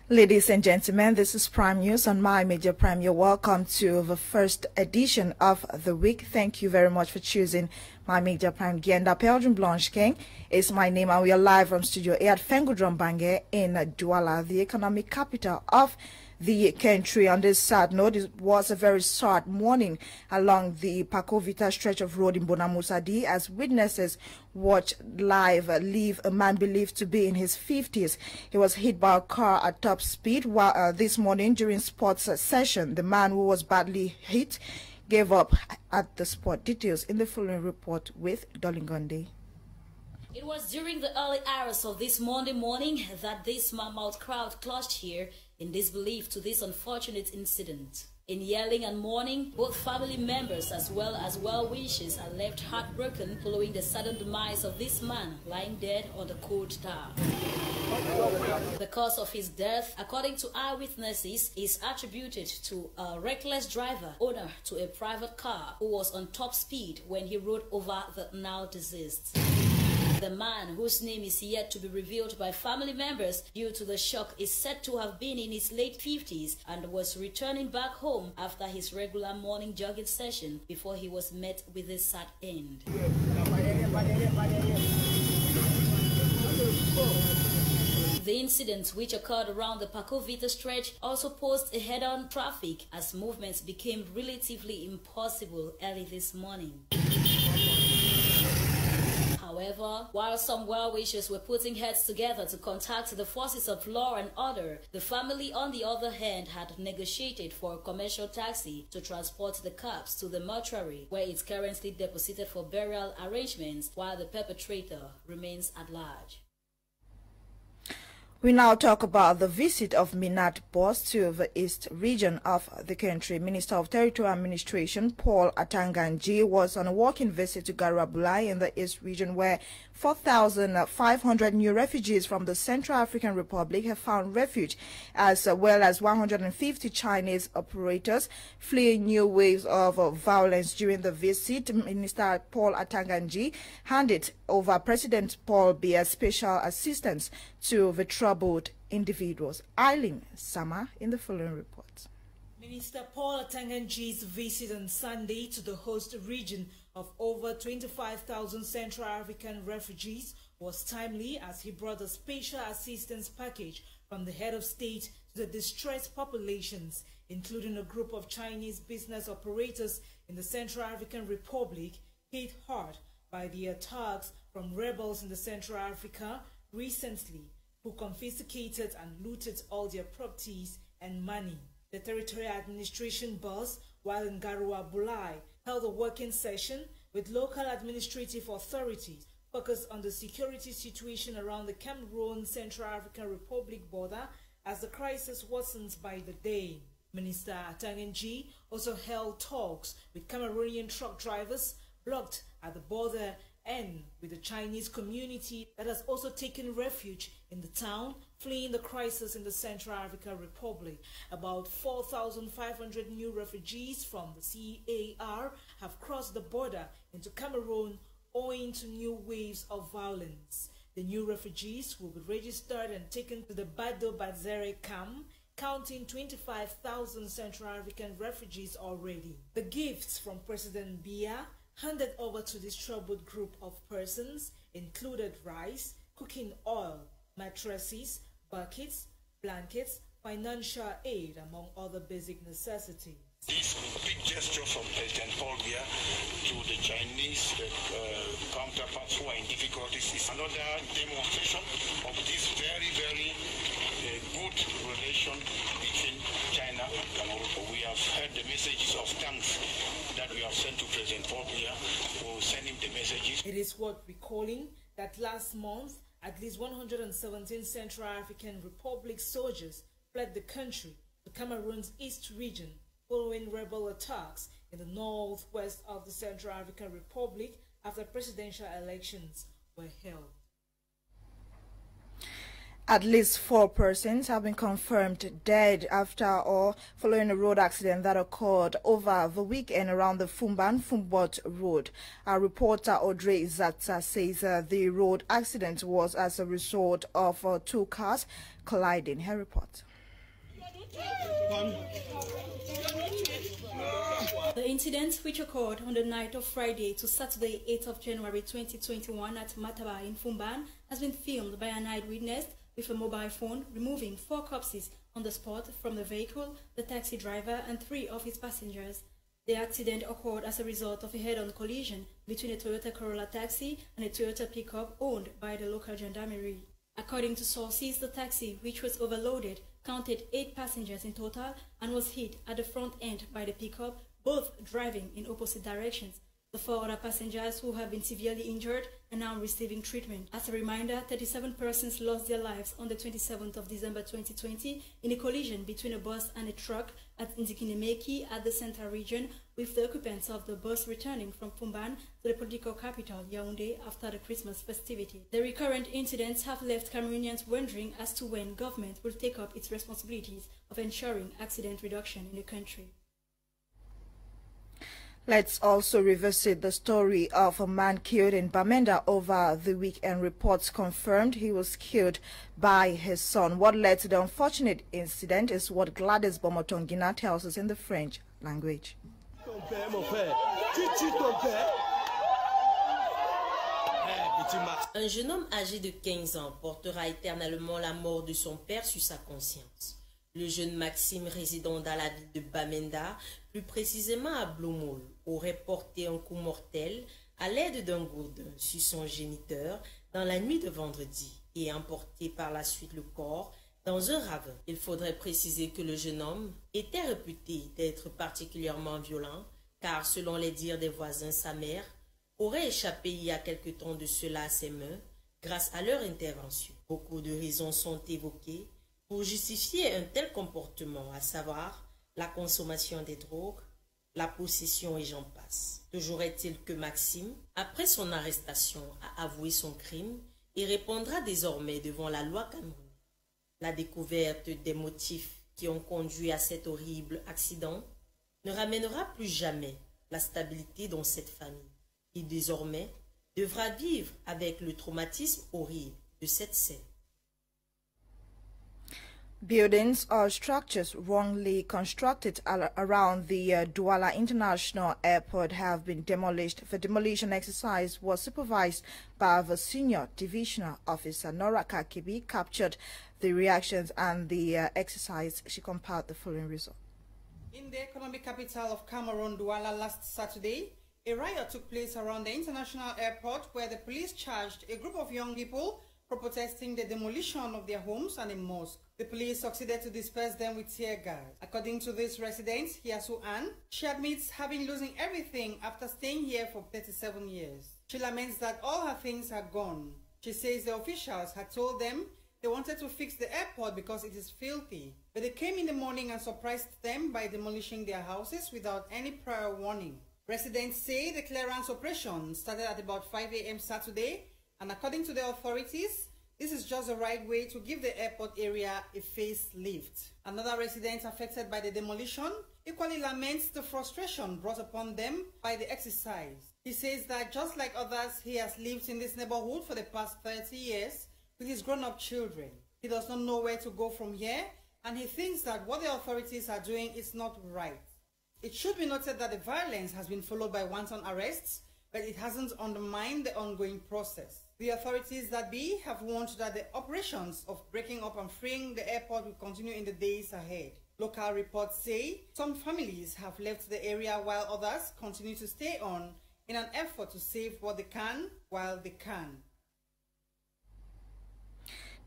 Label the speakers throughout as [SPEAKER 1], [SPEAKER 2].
[SPEAKER 1] Ladies and gentlemen, this is Prime News on My Major Prime. You're welcome to the first edition of the week. Thank you very much for choosing My Major Prime. Gienda Pelgrim Blanche King is my name, and we are live from Studio A at Fengudron Bange in Douala, the economic capital of the country. On this sad note, it was a very sad morning along the Pakovita stretch of road in Bonamusadi as witnesses watched leave a man believed to be in his 50s. He was hit by a car at top speed while this morning during sports session. The man who was badly hit gave up at the spot. Details in the following report with Dolingonde.
[SPEAKER 2] It was during the early hours of this Monday morning that this mammoth crowd clutched here in disbelief to this unfortunate incident. In yelling and mourning, both family members as well as well-wishers are left heartbroken following the sudden demise of this man lying dead on the cold tar. The cause of his death, according to eyewitnesses, is attributed to a reckless driver, owner to a private car, who was on top speed when he rode over the now deceased. The man, whose name is yet to be revealed by family members due to the shock, is said to have been in his late 50s and was returning back home after his regular morning jogging session before he was met with a sad end. The incident, which occurred around the Pakovita stretch, also posed a head-on traffic as movements became relatively impossible early this morning. However, while some well-wishers were putting heads together to contact the forces of law and order, the family, on the other hand, had negotiated for a commercial taxi to transport the corpse to the mortuary, where it's currently deposited for burial arrangements while the perpetrator remains at large.
[SPEAKER 1] We now talk about the visit of Minat Boss to the East region of the country. Minister of Territorial Administration Paul Atanganji was on a walking visit to Garabulai in the East region, where 4,500 new refugees from the Central African Republic have found refuge, as well as 150 Chinese operators fleeing new waves of violence. During the visit, Minister Paul Atanganji handed over President Paul Biya's special assistance to the troubled individuals. Eileen Sama in the following report.
[SPEAKER 3] Minister Paul Atanganji's visit on Sunday to the host region of over 25,000 Central African refugees was timely, as he brought a special assistance package from the head of state to the distressed populations, including a group of Chinese business operators in the Central African Republic hit hard by the attacks from rebels in the Central Africa recently, who confiscated and looted all their properties and money. The Territorial Administration boss, while in Garabulai, held a working session with local administrative authorities focused on the security situation around the Cameroon Central African Republic border as the crisis worsens by the day. Minister Atanganji also held talks with Cameroonian truck drivers blocked at the border and with the Chinese community that has also taken refuge in the town, fleeing the crisis in the Central African Republic. About 4,500 new refugees from the CAR have crossed the border into Cameroon owing to new waves of violence. The new refugees will be registered and taken to the Bado Bazere camp, counting 25,000 Central African refugees already. The gifts from President Biya handed over to this troubled group of persons included rice, cooking oil, mattresses, buckets, blankets, financial aid, among other basic necessities.
[SPEAKER 4] This big gesture from President Paul Biya to the Chinese counterparts who are in difficulties is another demonstration of this very, very good relation between China and Cameroon. We have heard the messages of thanks that we have sent to President Paul Biya. We will send him the messages.
[SPEAKER 3] It is worth recalling that last month, at least 117 Central African Republic soldiers fled the country to Cameroon's East region following rebel attacks in the northwest of the Central African Republic after presidential elections were held.
[SPEAKER 1] At least 4 persons have been confirmed dead after or following a road accident that occurred over the weekend around the Fumbot Road. Our reporter Audrey Zatsa says the road accident was as a result of 2 cars colliding. Her report.
[SPEAKER 5] The incident, which occurred on the night of Friday to Saturday, 8th of January 2021 at Mataba in Fumban, has been filmed by an eyewitness with a mobile phone, removing 4 corpses on the spot from the vehicle, the taxi driver and 3 of his passengers. The accident occurred as a result of a head-on collision between a Toyota Corolla taxi and a Toyota pickup owned by the local gendarmerie. According to sources, the taxi, which was overloaded, counted 8 passengers in total and was hit at the front end by the pickup, both driving in opposite directions. The 4 other passengers who have been severely injured are now receiving treatment. As a reminder, 37 persons lost their lives on the 27th of December 2020 in a collision between a bus and a truck at Ndikinemeki at the central region, with the occupants of the bus returning from Fumban to the political capital, Yaoundé, after the Christmas festivity. The recurrent incidents have left Cameroonians wondering as to when government will take up its responsibilities of ensuring accident reduction in the country.
[SPEAKER 1] Let's also revisit the story of a man killed in Bamenda over the weekend. Reports confirmed he was killed by his son. What led to the unfortunate incident is what Gladys Bomotongina tells us in the French language.
[SPEAKER 6] Un jeune homme âgé de 15 ans portera éternellement la mort de son père sur sa conscience. Le jeune Maxime, résidant dans la ville de Bamenda, plus précisément à Bloumol, aurait porté un coup mortel à l'aide d'un gourdin sur son géniteur dans la nuit de vendredi et emporté par la suite le corps dans un ravin. Il faudrait préciser que le jeune homme était réputé d'être particulièrement violent, car selon les dires des voisins, sa mère aurait échappé il y a quelque temps de cela à ses mains grâce à leur intervention. Beaucoup de raisons sont évoquées pour justifier un tel comportement, à savoir la consommation des drogues, la possession et j'en passe. Toujours est-il que Maxime, après son arrestation, a avoué son crime et répondra désormais devant la loi camerounaise. La découverte des motifs qui ont conduit à cet horrible accident ne ramènera plus jamais la stabilité dans cette famille, qui désormais devra vivre avec le traumatisme horrible de cette scène.
[SPEAKER 1] Buildings or structures wrongly constructed around the Douala International Airport have been demolished. The demolition exercise was supervised by the senior divisional officer Nora Kakibi. Captured the reactions and the exercise. She compiled the following result.
[SPEAKER 7] In the economic capital of Cameroon, Douala, last Saturday, a riot took place around the international airport where the police charged a group of young people for protesting the demolition of their homes and a mosque. The police succeeded to disperse them with tear gas. According to this resident, Hiasu Ann, she admits having losing everything after staying here for 37 years. She laments that all her things are gone. She says the officials had told them they wanted to fix the airport because it is filthy, but they came in the morning and surprised them by demolishing their houses without any prior warning. Residents say the clearance operation started at about 5 a.m. Saturday, and according to the authorities, this is just the right way to give the airport area a facelift. Another resident affected by the demolition equally laments the frustration brought upon them by the exercise. He says that just like others, he has lived in this neighborhood for the past 30 years with his grown-up children. He does not know where to go from here, and he thinks that what the authorities are doing is not right. It should be noted that the violence has been followed by wanton arrests, but it hasn't undermined the ongoing process. The authorities that be have warned that the operations of breaking up and freeing the airport will continue in the days ahead. Local reports say some families have left the area while others continue to stay on in an effort to save what they can while they can.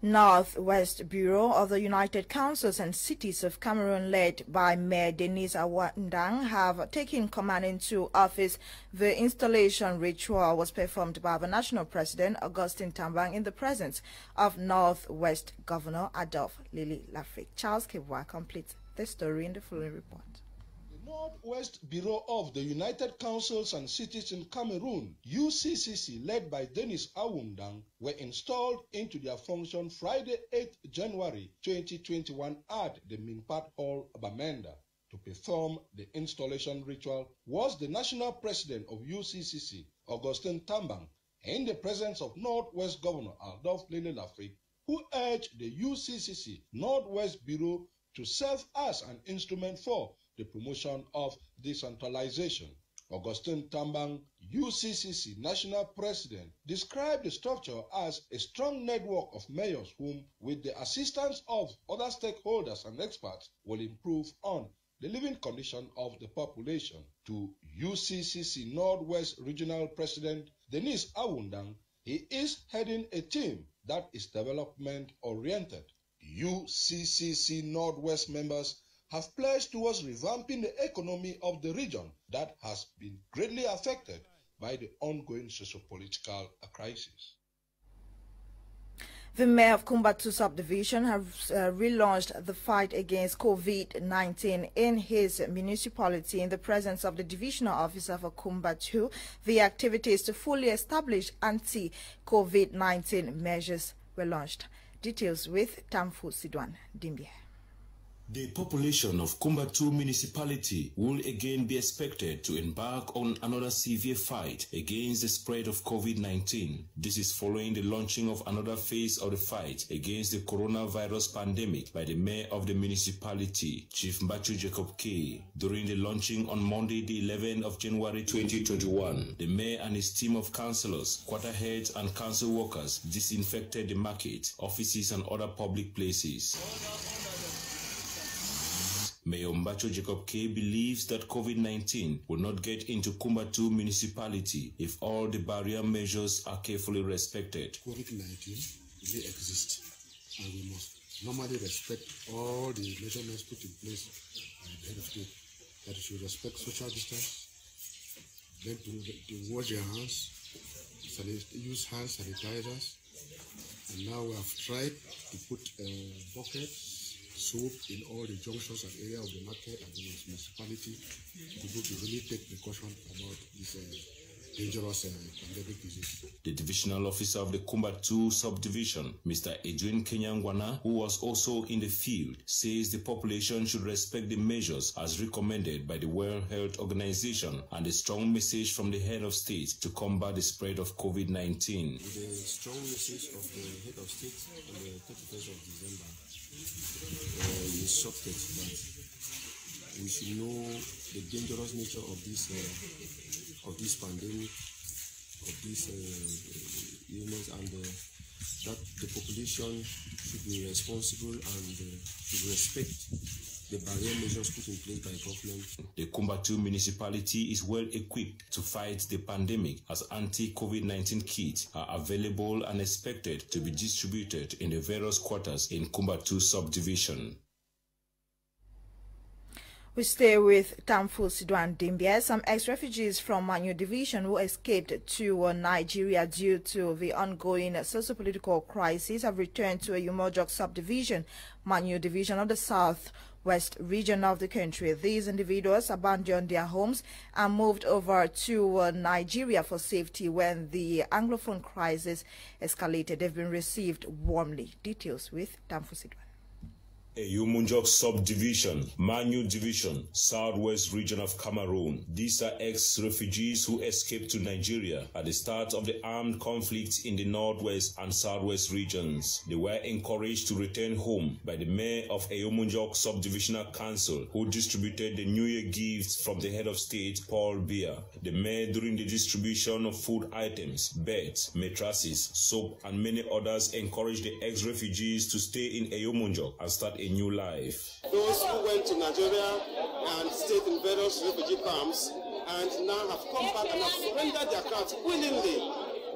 [SPEAKER 1] Northwest Bureau of the United Councils and Cities of Cameroon, led by Mayor Denise Awandang, have taken command into office. The installation ritual was performed by the National President, Augustin Tambang, in the presence of Northwest Governor Adolphe Lily Lafrique. Charles Kibwa completes the story in the following report.
[SPEAKER 8] Northwest Bureau of the United Councils and Cities in Cameroon, UCCC, led by Dennis Awundang, were installed into their function Friday, 8 January 2021 at the Mingpat Hall, Bamenda. To perform the installation ritual was the National President of UCCC, Augustin Tambang, in the presence of Northwest Governor Adolphe Lily Lafrique, who urged the UCCC Northwest Bureau to serve as an instrument for the promotion of decentralization. Augustine Tambang, UCCC National President, described the structure as a strong network of mayors whom, with the assistance of other stakeholders and experts, will improve on the living condition of the population. To UCCC Northwest Regional President Dennis Awundang, he is heading a team that is development-oriented. UCCC Northwest members have pledged towards revamping the economy of the region that has been greatly affected by the ongoing socio-political crisis.
[SPEAKER 1] The mayor of Kumba 2 subdivision has relaunched the fight against COVID-19 in his municipality in the presence of the divisional officer for Kumba 2. The activities to fully establish anti-COVID-19 measures were launched. Details with Tamfu Sidwan Dimbia.
[SPEAKER 9] The population of Kumba 2 municipality will again be expected to embark on another severe fight against the spread of COVID-19. This is following the launching of another phase of the fight against the coronavirus pandemic by the mayor of the municipality, Chief Mbachu Jacob K. During the launching on Monday, the 11th of January 2021, the mayor and his team of councillors, quarter heads and council workers disinfected the market, offices and other public places. Mayor Mbacho Jacob K believes that COVID-19 will not get into Kumba 2 municipality if all the barrier measures are carefully respected.
[SPEAKER 10] COVID-19 really exists, and we must normally respect all the measurements put in place by the head of state, that we should respect social distance, then to wash their hands, use hand sanitizers, and now we have tried to put buckets, soap in all the junctions and area of the market and the municipality to be able to really take precaution about this dangerous pandemic disease.
[SPEAKER 9] The divisional officer of the Kumba 2 subdivision, Mr. Edwin Kenyangwana, who was also in the field, says the population should respect the measures as recommended by the World Health Organization and a strong message from the head of state to combat the spread of COVID-19.
[SPEAKER 10] With a strong message of the head of state on the 31st of December, we instructed that we should know the dangerous nature of this pandemic, of this illness, and that the population should be responsible and should respect the barrier measures put in place by government.
[SPEAKER 9] The Kumba 2 municipality is well equipped to fight the pandemic as anti-COVID-19 kits are available and expected to be distributed in the various quarters in Kumba 2 subdivision.
[SPEAKER 1] We stay with Tamfu Sidwan Dimbia. Some ex-refugees from Manyu Division who escaped to Nigeria due to the ongoing socio-political crisis have returned to a Umojok subdivision, Manyu Division of the southwest region of the country. These individuals abandoned their homes and moved over to Nigeria for safety when the Anglophone crisis escalated. They've been received warmly. Details with Tamfu Sidwan.
[SPEAKER 9] Eyumunjok subdivision, Manyu division, southwest region of Cameroon. These are ex-refugees who escaped to Nigeria at the start of the armed conflict in the northwest and southwest regions. They were encouraged to return home by the mayor of Eyumunjok subdivisional council, who distributed the New Year gifts from the head of state, Paul Biya. The mayor, during the distribution of food items, beds, mattresses, soap, and many others, encouraged the ex-refugees to stay in Eyumunjok and start a new life.
[SPEAKER 11] Those who went to Nigeria and stayed in various refugee camps and now have come back and have surrendered their cards willingly,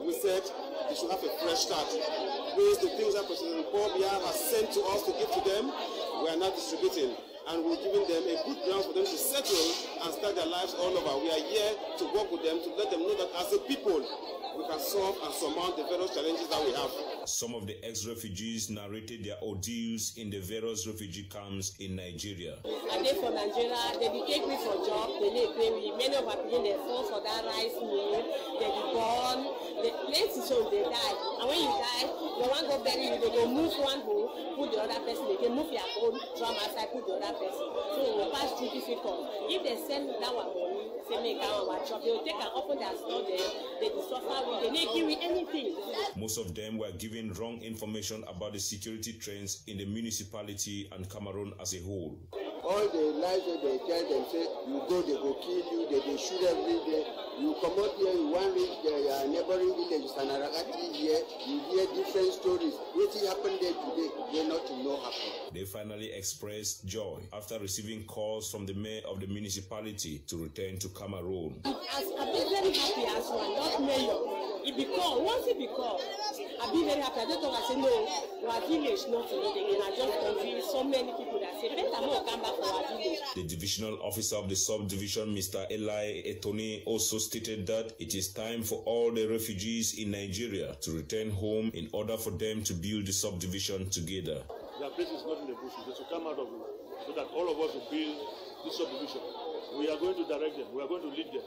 [SPEAKER 11] we said they should have a fresh start. Those the things that President Paul Biya has sent to us to give to them, we are now distributing, and we're giving them a good ground for them to settle and start their lives all over. We are here to work with them, to let them know that as a people, we can solve and surmount the various challenges that we have.
[SPEAKER 9] Some of the ex-refugees narrated their ordeals in the various refugee camps in Nigeria.
[SPEAKER 12] I came from Nigeria, they take me for job, they pay me. Many of our people, they fall for that rice meal, they be born, the place is so they die. And when you die, the one go bury you, they go move one hole, put the other person, they can move your own drum outside, put the other person. So we pass through difficult. If they send that one money, say make our job. They will take and open their store there. They will suffer with. They may give me anything.
[SPEAKER 9] Most of them were given wrong information about the security trends in the municipality and Cameroon as a whole.
[SPEAKER 11] All the lies that they tell them, say you go, they go kill you, they shoot every day. You come out here, you want to reach the neighboring village, Sanaragati here, you hear different stories. What happened there today, you're not to know happen.
[SPEAKER 9] They finally expressed joy after receiving calls from the mayor of the municipality to return to Cameroon.
[SPEAKER 12] I've been very happy as one, not mayor. It become, once it become, I've been very happy. I don't know, I say no, our village not to know again. I just convinced so many people that say, better more come back for our village.
[SPEAKER 9] The divisional officer of the subdivision, Mr. Eli Etoni, also stated that it is time for all the refugees in Nigeria to return home in order for them to build the subdivision together.
[SPEAKER 13] Their place is not in the bush, they should come out of it, so that all of us will build this subdivision. We are going to direct them, we are going to lead them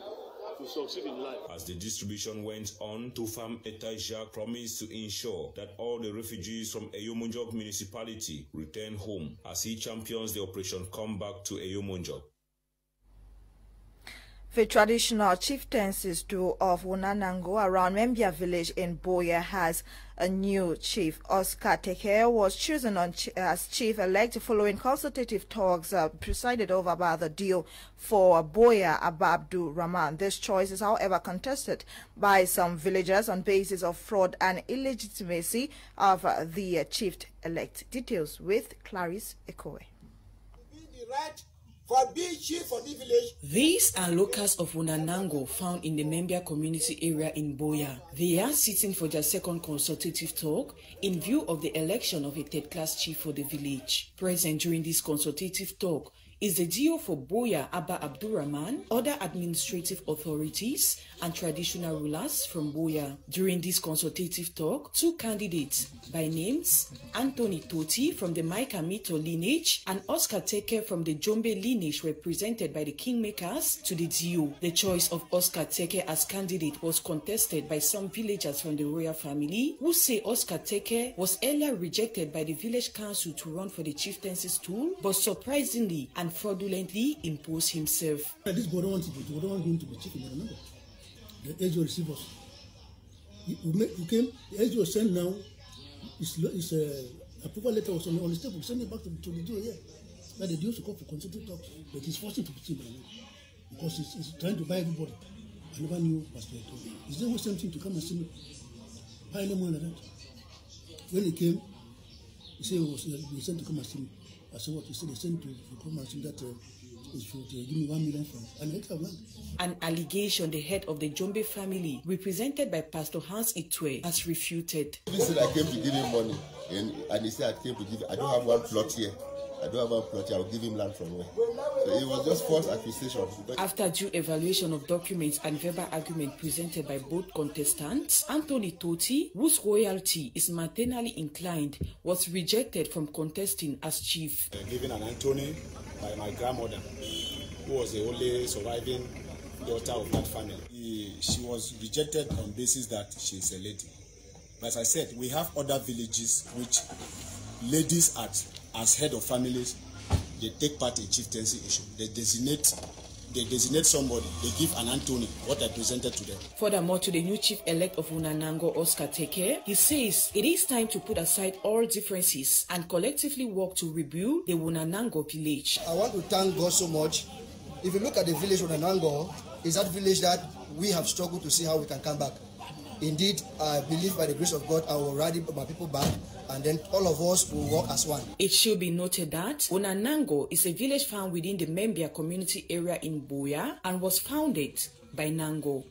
[SPEAKER 13] to succeed in life. As
[SPEAKER 9] the distribution went on, Tufam Etaja promised to ensure that all the refugees from Eyomunjok municipality return home as he champions the operation Come Back to Eyomunjok.
[SPEAKER 1] The traditional chieftaincies of Wunanango around Membia village in Boya has a new chief. Oscar Teke was chosen as chief-elect following consultative talks presided over by the deal for Boya Ababdu Rahman. This choice is, however, contested by some villagers on basis of fraud and illegitimacy of the chief-elect. Details with Clarice Ekowe.
[SPEAKER 14] For being chief for the village. These are locals of Wunanango found in the Membia community area in Boya. They are sitting for their second consultative talk in view of the election of a third-class chief for the village. Present during this consultative talk is the DO for Boya Abba Abdurrahman, other administrative authorities, and traditional rulers from Boya. During this consultative talk, two candidates by names, Anthony Toti from the Maika Mito lineage and Oscar Teke from the Jombe lineage were presented by the kingmakers to the DO. The choice of Oscar Teke as candidate was contested by some villagers from the royal family who say Oscar Teke was earlier rejected by the village council to run for the chieftaincy stool, but surprisingly and fraudulently imposed himself.
[SPEAKER 10] This boy don't want him to be chief in the number. The SGO receive us. You came, the SGO sent now, his approval letter was on the table, send it back to the DO here. But the DO should come for consultative talks, but he's forcing to be chief because he's trying to buy everybody. I never knew Pastor Eto'o. Is there no same thing to come and see me? Buy no more than that. When he came, he said he was sent to come and see me. I said what? He said they sent to come and see that he should give me 1 million francs. And I have one. An allegation the head of the Jombe family, represented by Pastor Hans Itwe, has refuted.
[SPEAKER 15] He said I came to give him money, and he said I came to give. I don't have one plot here. I don't have one plot here. I'll give him land from where. So it was just false accusation.
[SPEAKER 14] After due evaluation of documents and verbal argument presented by both contestants, Anthony Toti, whose royalty is maternally inclined, was rejected from contesting as chief.
[SPEAKER 16] Given an Anthony by my grandmother, who was the only surviving daughter of that family. She was rejected on basis that she's a lady. But as I said, we have other villages which ladies as head of families, they take part in chieftaincy issue. They designate somebody, they give an Anthony, what I presented to them.
[SPEAKER 14] Furthermore, to the new chief-elect of Wunanango, Oscar Teke, he says it is time to put aside all differences and collectively work to rebuild the Wunanango village.
[SPEAKER 17] I want to thank God so much. If you look at the village Wunanango, it's that village that we have struggled to see how we can come back. Indeed, I believe by the grace of God, I will rally my people back, and then all of us will work as one.
[SPEAKER 14] It should be noted that Wunanango is a village found within the Membia community area in Boya and was founded by Nango.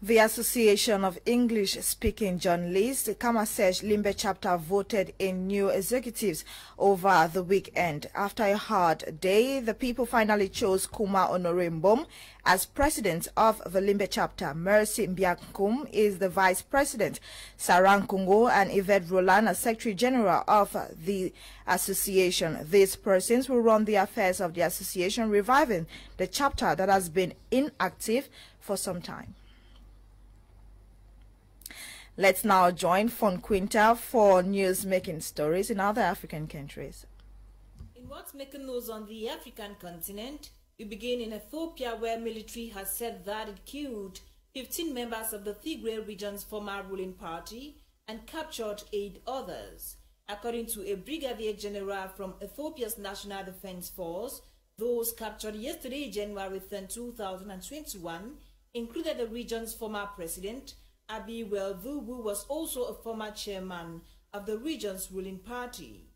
[SPEAKER 1] The Association of English-Speaking Journalists, the Kamasesh Limbe chapter, voted in new executives over the weekend. After a hard day, the people finally chose Kuma Onorembom as president of the Limbe chapter. Mercy Mbiakum is the vice president. Sarang Kungo and Yvette Roland as secretary general of the association. These persons will run the affairs of the association, reviving the chapter that has been inactive for some time. Let's now join Fon Quinta for news-making stories in other African countries.
[SPEAKER 3] In what's making news on the African continent, We begin in Ethiopia, where military has said that it killed 15 members of the Tigray region's former ruling party and captured 8 others. According to a brigadier general from Ethiopia's National Defense Force, those captured yesterday, January 10, 2021, included the region's former president, Abiy Weldu, who was also a former chairman of the region's ruling party.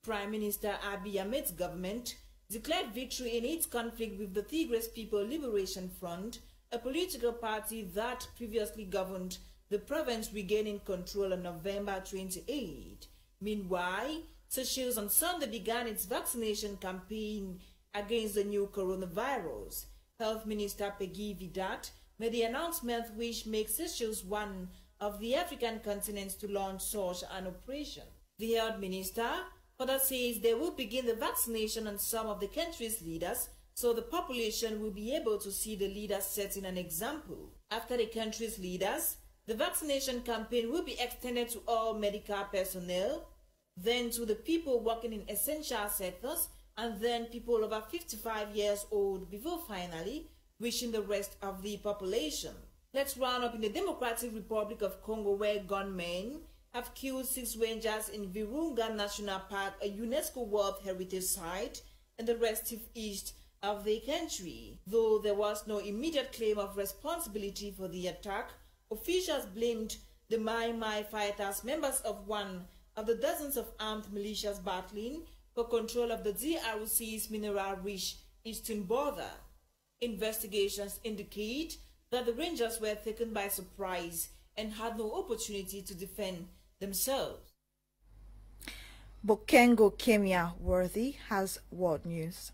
[SPEAKER 3] Prime Minister Abiy Ahmed's government declared victory in its conflict with the Tigray People's Liberation Front, a political party that previously governed the province, regaining control on November 28. Meanwhile, Seychelles on Sunday began its vaccination campaign against the new coronavirus. Health Minister Peggy Vidat made the announcement, which makes Seychelles one of the African continents to launch such an operation. The health minister further says they will begin the vaccination on some of the country's leaders, so the population will be able to see the leaders setting an example. After the country's leaders, the vaccination campaign will be extended to all medical personnel, then to the people working in essential sectors, and then people over 55 years old, before finally reaching the rest of the population. Let's round up in the Democratic Republic of Congo, where gunmen have killed 6 rangers in Virunga National Park, a UNESCO World Heritage Site in the restive east of the country. Though there was no immediate claim of responsibility for the attack, officials blamed the Mai Mai fighters, members of one of the dozens of armed militias battling for control of the DRC's mineral-rich eastern border. Investigations indicate that the rangers were taken by surprise and had no opportunity to defend themselves.
[SPEAKER 1] Bokengo Kemia Worthy has world news.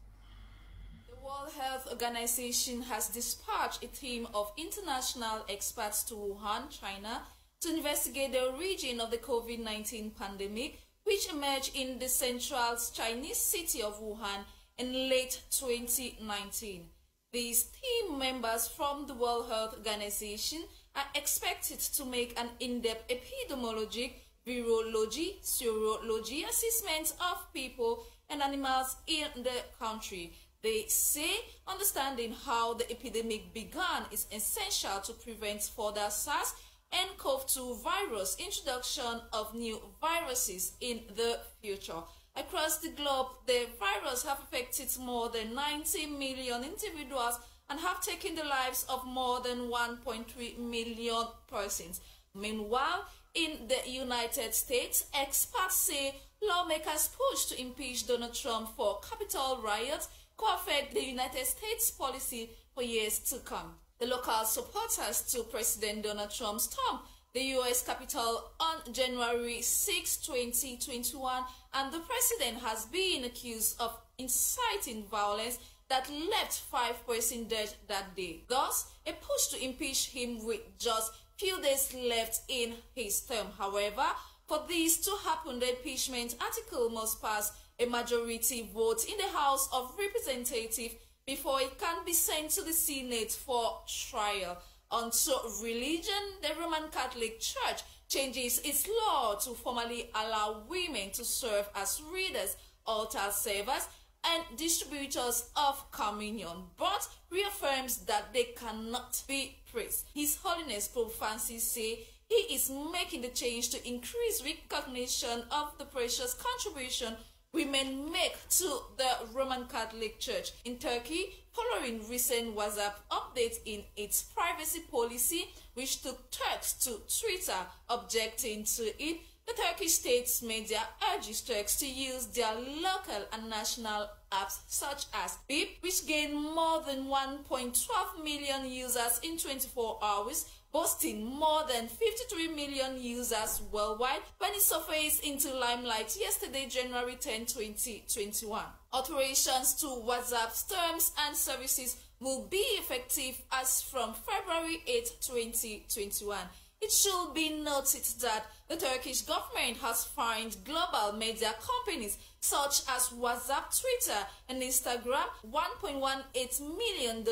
[SPEAKER 18] The World Health Organization has dispatched a team of international experts to Wuhan, China, to investigate the origin of the COVID-19 pandemic, which emerged in the central Chinese city of Wuhan in late 2019. These team members from the World Health Organization are expected to make an in-depth epidemiologic, virology, serology assessment of people and animals in the country. They say understanding how the epidemic began is essential to prevent further SARS and CoV-2 virus introduction of new viruses in the future. Across the globe, the virus have affected more than 90 million individuals and have taken the lives of more than 1.3 million persons. Meanwhile, in the United States, experts say lawmakers' push to impeach Donald Trump for Capitol riots could affect the United States policy for years to come. The local supporters to President Donald Trump stormed the U.S. Capitol on January 6, 2021, and the president has been accused of inciting violence that left 5 persons dead that day. Thus, a push to impeach him with just few days left in his term. However, for this to happen, the impeachment article must pass a majority vote in the House of Representatives before it can be sent to the Senate for trial. Onto religion, the Roman Catholic Church changes its law to formally allow women to serve as readers, altar servers, and distributors of communion, but reaffirms that they cannot be priests. His Holiness Pope Francis says he is making the change to increase recognition of the precious contribution women make to the Roman Catholic Church. In Turkey, following recent WhatsApp updates in its privacy policy, which took Turks to Twitter objecting to it, the Turkish state's media urges Turks to use their local and national apps such as Beep, which gained more than 1.12 million users in 24 hours, boasting more than 53 million users worldwide when it surfaced into limelight yesterday, January 10, 2021. Alterations to WhatsApp's terms and services will be effective as from February 8, 2021. It should be noted that the Turkish government has fined global media companies such as WhatsApp, Twitter, and Instagram $1.18 million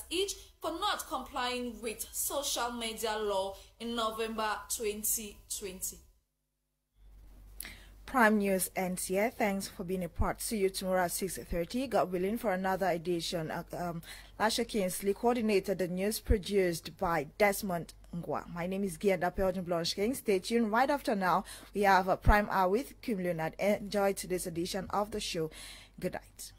[SPEAKER 18] each for not complying with social media law in November 2020.
[SPEAKER 1] Prime News ends here. Thanks for being a part. See you tomorrow at 6:30. God willing, for another edition. Lasha Kingsley coordinated the news, produced by Desmond Ngwa. My name is Gianda Belgian Blanche King. Stay tuned. Right after now, we have a Prime Hour with Kim Leonard. Enjoy today's edition of the show. Good night.